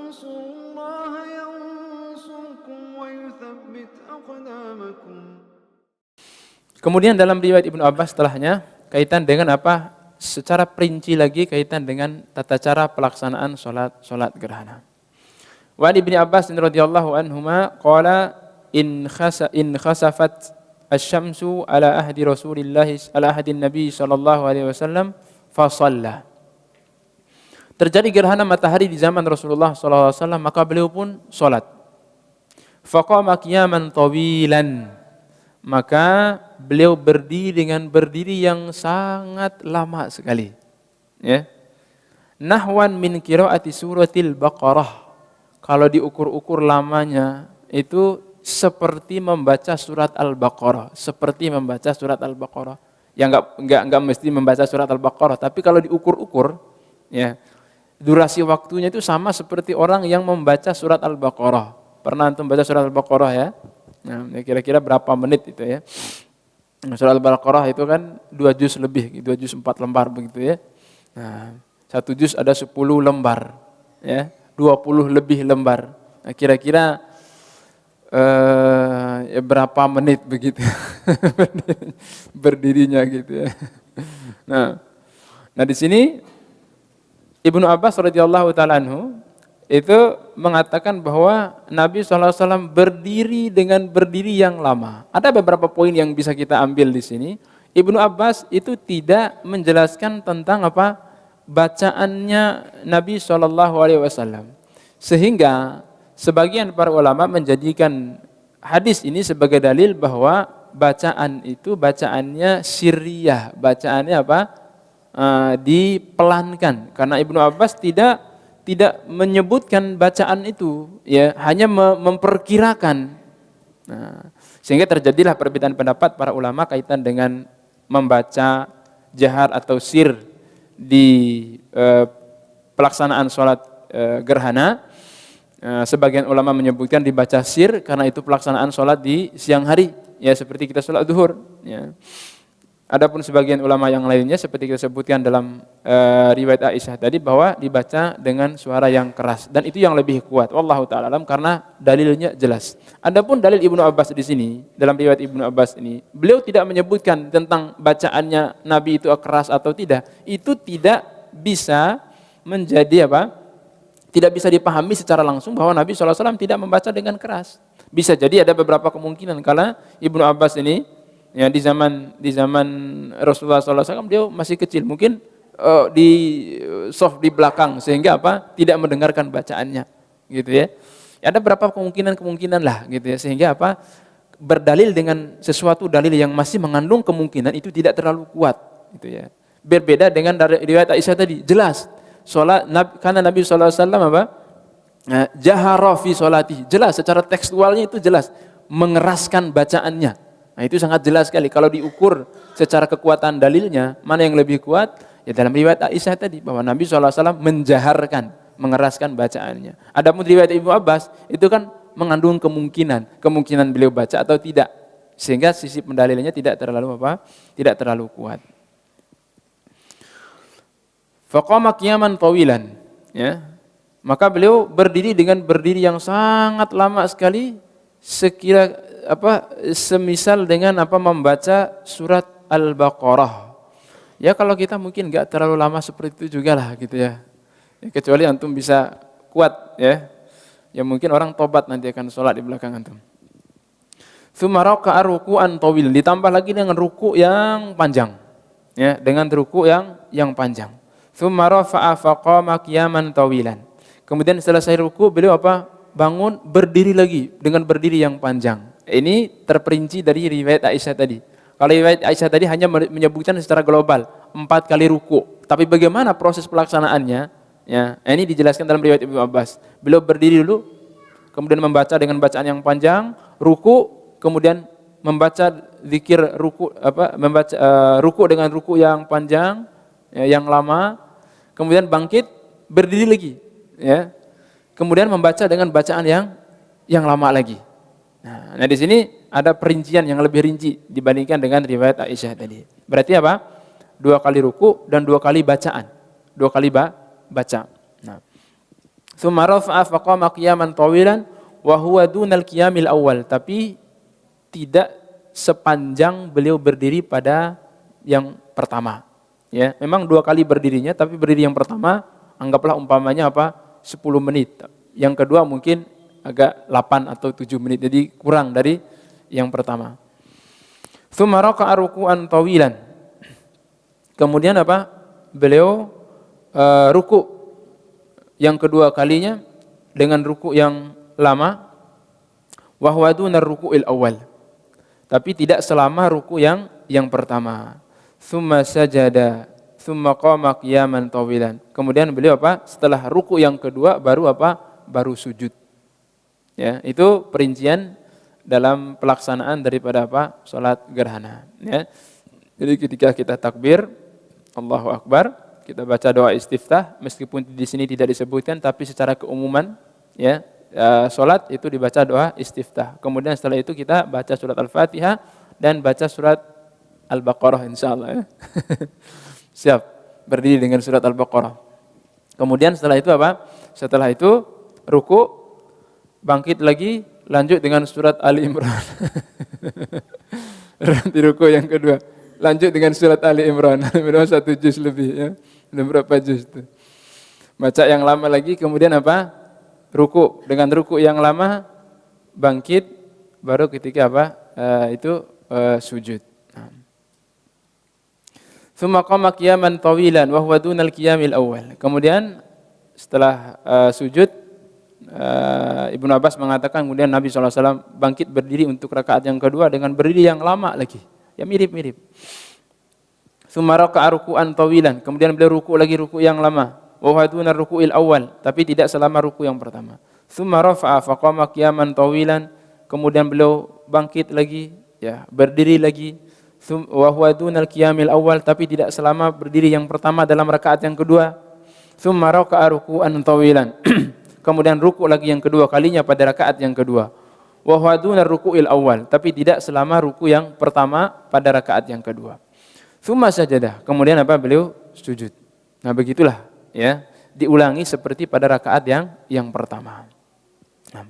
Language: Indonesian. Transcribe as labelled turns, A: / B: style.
A: تنصروا الله ينصركم ويثبت أقدامكم.
B: Kemudian dalam riwayat Ibnu Abbas setelahnya kaitan dengan apa? Secara perinci lagi kaitan dengan tata cara pelaksanaan salat gerhana. Wa Ibnu Abbas radhiyallahu anhuma qala in khasafat asy-syamsu ala ahdi Rasulillah ala ahdi Nabi sallallahu alaihi wasallam fa shalla. Terjadi gerhana matahari di zaman Rasulullah sallallahu alaihi wasallam maka beliau pun salat. Faqama qiyaman tawilan. Maka beliau berdiri dengan berdiri yang sangat lama sekali. Ya. Nahwan min qiraati suratil Baqarah. Kalau diukur-ukur lamanya itu seperti membaca surat Al-Baqarah, seperti membaca surat Al-Baqarah. Ya enggak mesti membaca surat Al-Baqarah, tapi kalau diukur-ukur ya, durasi waktunya itu sama seperti orang yang membaca surat Al-Baqarah. Pernah antum baca surat Al-Baqarah ya? Nah, kira-kira berapa menit itu ya? Surat Al-Baqarah itu kan 2 juz lebih, 2 juz 4 lembar begitu ya. Nah, 1 juz ada 10 lembar ya, 20 lebih lembar. Nah, kira-kira ya berapa menit begitu berdirinya gitu ya. Nah di sini Ibnu Abbas radhiyallahu taala anhu itu mengatakan bahwa Nabi SAW berdiri dengan berdiri yang lama. Ada beberapa poin yang bisa kita ambil di sini. Ibnu Abbas itu tidak menjelaskan tentang apa bacaannya Nabi SAW, sehingga sebagian para ulama menjadikan hadis ini sebagai dalil bahwa bacaan itu bacaannya sirriyah, bacaannya apa dipelankan. Karena Ibnu Abbas tidak menyebutkan bacaan itu, ya hanya memperkirakan. Nah, sehingga terjadilah perbedaan pendapat para ulama kaitan dengan membaca jahar atau sir di pelaksanaan sholat gerhana. Sebagian ulama menyebutkan dibaca sir karena itu pelaksanaan sholat di siang hari, ya seperti kita sholat zuhur. Ya. Adapun sebagian ulama yang lainnya seperti kita sebutkan dalam riwayat Aisyah tadi bahwa dibaca dengan suara yang keras dan itu yang lebih kuat. Wallahu taala alam karena dalilnya jelas. Adapun dalil Ibnu Abbas di sini dalam riwayat Ibnu Abbas ini, beliau tidak menyebutkan tentang bacaannya Nabi itu keras atau tidak. Itu tidak bisa menjadi apa? Tidak bisa dipahami secara langsung bahwa Nabi SAW tidak membaca dengan keras. Bisa jadi ada beberapa kemungkinan karena Ibnu Abbas ini ya di zaman Rasulullah SAW dia masih kecil, mungkin di soft di belakang sehingga apa tidak mendengarkan bacaannya, gitu ya. Ada beberapa kemungkinan lah, gitu ya, sehingga apa berdalil dengan sesuatu dalil yang masih mengandung kemungkinan itu tidak terlalu kuat, gitu ya. Berbeda dengan dari riwayat Aisyah tadi, jelas salat karena Nabi SAW apa jahara fi sholati, jelas secara tekstualnya itu jelas mengeraskan bacaannya. Nah itu sangat jelas sekali. Kalau diukur secara kekuatan dalilnya, mana yang lebih kuat? Ya dalam riwayat Aisyah tadi, bahwa Nabi SAW menjaharkan, mengeraskan bacaannya. Adapun riwayat Ibnu Abbas, itu kan mengandung kemungkinan beliau baca atau tidak. Sehingga sisi pendalilannya tidak terlalu tidak terlalu kuat. Faqama qiyaman tawilan. Ya. Maka beliau berdiri dengan berdiri yang sangat lama sekali, semisal dengan membaca surat Al-Baqarah. Ya kalau kita mungkin enggak terlalu lama seperti itu juga lah gitu ya. Kecuali antum bisa kuat ya. Ya mungkin orang tobat nanti akan sholat di belakang antum. Tsumma raka'a ruku'an tawil, ditambah lagi dengan ruku' yang panjang. Ya, dengan ruku' yang panjang. Tsumma rafa'a faqama qiyaman tawilan. Kemudian selesai ruku' beliau bangun berdiri lagi dengan berdiri yang panjang. Ini terperinci dari riwayat Aisyah tadi. Kalau riwayat Aisyah tadi hanya menyebutkan secara global 4 kali ruku. Tapi bagaimana proses pelaksanaannya? Ya, ini dijelaskan dalam riwayat Ibnu Abbas. Beliau berdiri dulu, kemudian membaca dengan bacaan yang panjang, ruku, kemudian membaca zikir ruku, membaca ruku dengan ruku yang panjang, ya, yang lama, kemudian bangkit, berdiri lagi, ya. Kemudian membaca dengan bacaan yang lama lagi. Nah, di sini ada perincian yang lebih rinci dibandingkan dengan riwayat Aisyah tadi. Berarti 2 kali ruku dan 2 kali bacaan. 2 kali baca. Nah, Tsumma rafa'a faqama qiyaman tawilan wa huwa dunal qiyamil awal, tapi tidak sepanjang beliau berdiri pada yang pertama. Ya, memang 2 kali berdirinya, tapi berdiri yang pertama anggaplah umpamanya 10 menit. Yang kedua mungkin agak 8 atau 7 menit. Jadi kurang dari yang pertama. Tsumma raka'a ruku'an tawilan. Kemudian beliau ruku yang kedua kalinya dengan ruku yang lama, wa huwa dunar ruku'il awal, tapi tidak selama ruku yang pertama. Tsumma sajada tsumma qama qiyaman tawilan. Kemudian beliau setelah ruku yang kedua baru sujud. Ya, itu perincian dalam pelaksanaan daripada salat gerhana, ya. Jadi ketika kita takbir Allahu Akbar, kita baca doa istiftah, meskipun di sini tidak disebutkan, tapi secara keumuman, ya, salat itu dibaca doa istiftah. Kemudian setelah itu kita baca surat Al-Fatihah dan baca surat Al-Baqarah, insyaallah, ya. Siap, berdiri dengan surat Al-Baqarah. Kemudian setelah itu Setelah itu ruku, bangkit lagi, lanjut dengan surat Ali Imran. Berarti ruku yang kedua, lanjut dengan surat Ali Imran. Memang 1 juz lebih, ya. Berapa juz itu? Baca yang lama lagi, kemudian ruku. Dengan ruku yang lama, bangkit, baru ketika sujud. Tsumma qama qiyaman tawilan wa huwa dunal qiyamil awal. Kemudian setelah sujud, Ibnu Abbas mengatakan kemudian Nabi SAW bangkit berdiri untuk rakaat yang kedua dengan berdiri yang lama lagi. Ya mirip-mirip. Tsumma raka'a ruku'an tawilan. Kemudian beliau ruku lagi, ruku yang lama. Wa huwa dunar ruku'il awal, tapi tidak selama ruku yang pertama. Tsumma rafa'a faqama qiyaman tawilan. Kemudian beliau bangkit lagi, ya, berdiri lagi. Wa huwa dunal qiyamil awal, tapi tidak selama berdiri yang pertama dalam rakaat yang kedua. Tsumma raka'a ruku'an tawilan. Kemudian ruku lagi yang kedua kalinya pada rakaat yang kedua. Wa huwa dunar ruku'il awal, tapi tidak selama ruku yang pertama pada rakaat yang kedua. Tsumma sajadah. Kemudian beliau sujud. Nah, begitulah, ya, diulangi seperti pada rakaat yang pertama. Nah.